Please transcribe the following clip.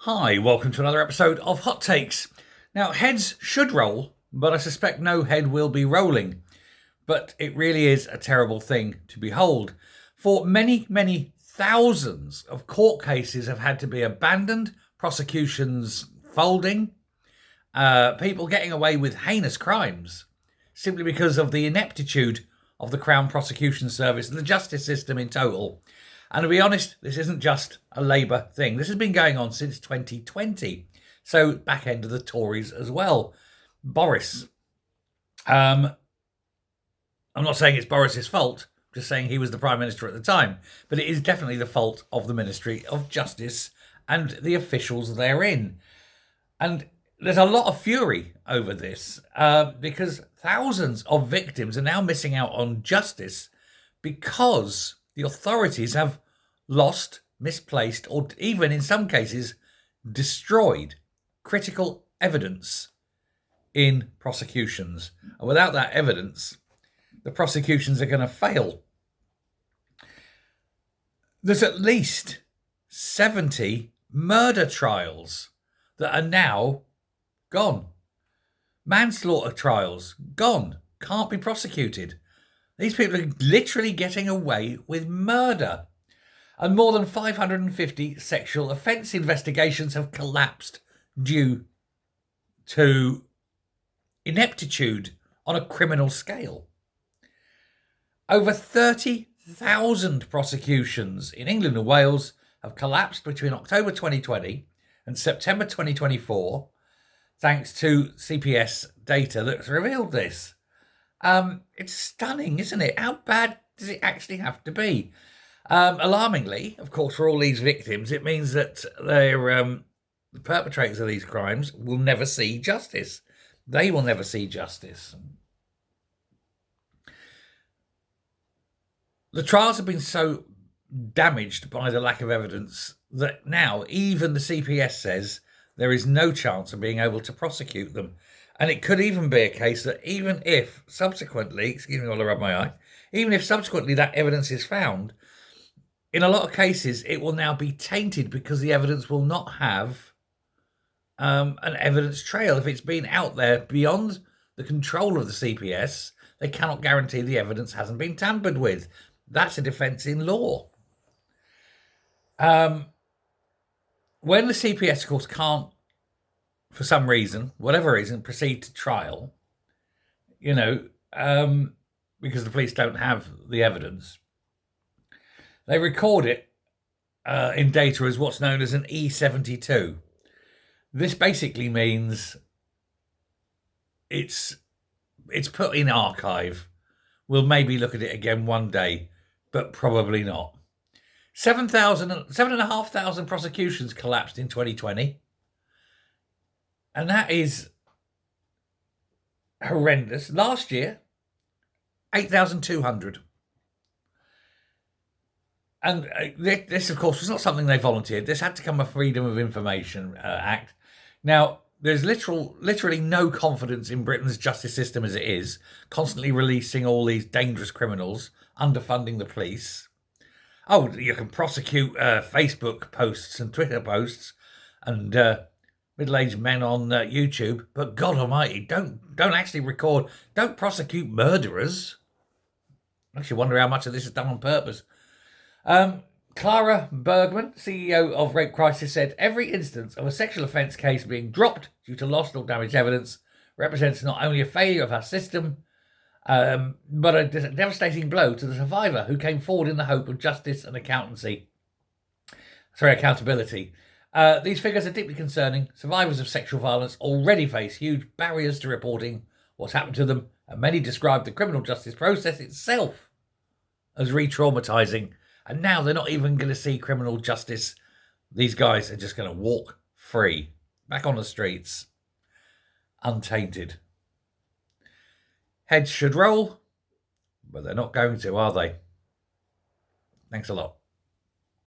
Hi, welcome to another episode of Hot Takes. Now, heads should roll, but I suspect no head will be rolling. But it really is a terrible thing to behold. For many, many thousands of court cases have had to be abandoned, prosecutions folding, people getting away with heinous crimes simply because of the ineptitude of the Crown Prosecution Service and the justice system in total. And to be honest, this isn't just a Labour thing. This has been going on since 2020. So back end of the Tories as well. Boris. I'm not saying it's Boris's fault. I'm just saying he was the Prime Minister at the time. But it is definitely the fault of the Ministry of Justice and the officials therein. And there's a lot of fury over this because thousands of victims are now missing out on justice because the authorities have lost, misplaced, or even in some cases destroyed critical evidence in prosecutions. And without that evidence, the prosecutions are going to fail. There's at least 70 murder trials that are now gone. Manslaughter trials, gone. Can't be prosecuted. These people are literally getting away with murder. And more than 550 sexual offence investigations have collapsed due to ineptitude on a criminal scale. Over 30,000 prosecutions in England and Wales have collapsed between October 2020 and September 2024, thanks to CPS data that's revealed this. It's stunning, isn't it? How bad does it actually have to be? Alarmingly, of course, for all these victims, it means that the perpetrators of these crimes will never see justice. They will never see justice. The trials have been so damaged by the lack of evidence that now even the CPS says there is no chance of being able to prosecute them. And it could even be a case that even if subsequently, excuse me while I rub my eye, even if subsequently that evidence is found, in a lot of cases it will now be tainted because the evidence will not have an evidence trail. If it's been out there beyond the control of the CPS, they cannot guarantee the evidence hasn't been tampered with. That's a defence in law. When the CPS, of course, can't, for some reason, whatever reason, proceed to trial, because the police don't have the evidence, they record it in data as what's known as an E72. This basically means it's put in archive. We'll maybe look at it again one day, but probably not. 7,500 prosecutions collapsed in 2020. And that is horrendous. Last year, 8,200. And this, of course, was not something they volunteered. This had to come a Freedom of Information Act. Now, there's literally no confidence in Britain's justice system as it is, constantly releasing all these dangerous criminals, underfunding the police. Oh, you can prosecute Facebook posts and Twitter posts and middle-aged men on YouTube, but God Almighty, don't actually record, don't prosecute murderers. I actually wonder how much of this is done on purpose. Clara Bergman, CEO of Rape Crisis, said every instance of a sexual offence case being dropped due to lost or damaged evidence represents not only a failure of our system, but a devastating blow to the survivor who came forward in the hope of justice and accountability. These figures are deeply concerning. Survivors of sexual violence already face huge barriers to reporting what's happened to them, and many describe the criminal justice process itself as re-traumatising. And now they're not even going to see criminal justice. These guys are just going to walk free, back on the streets, untainted. Heads should roll, but they're not going to, are they? Thanks a lot.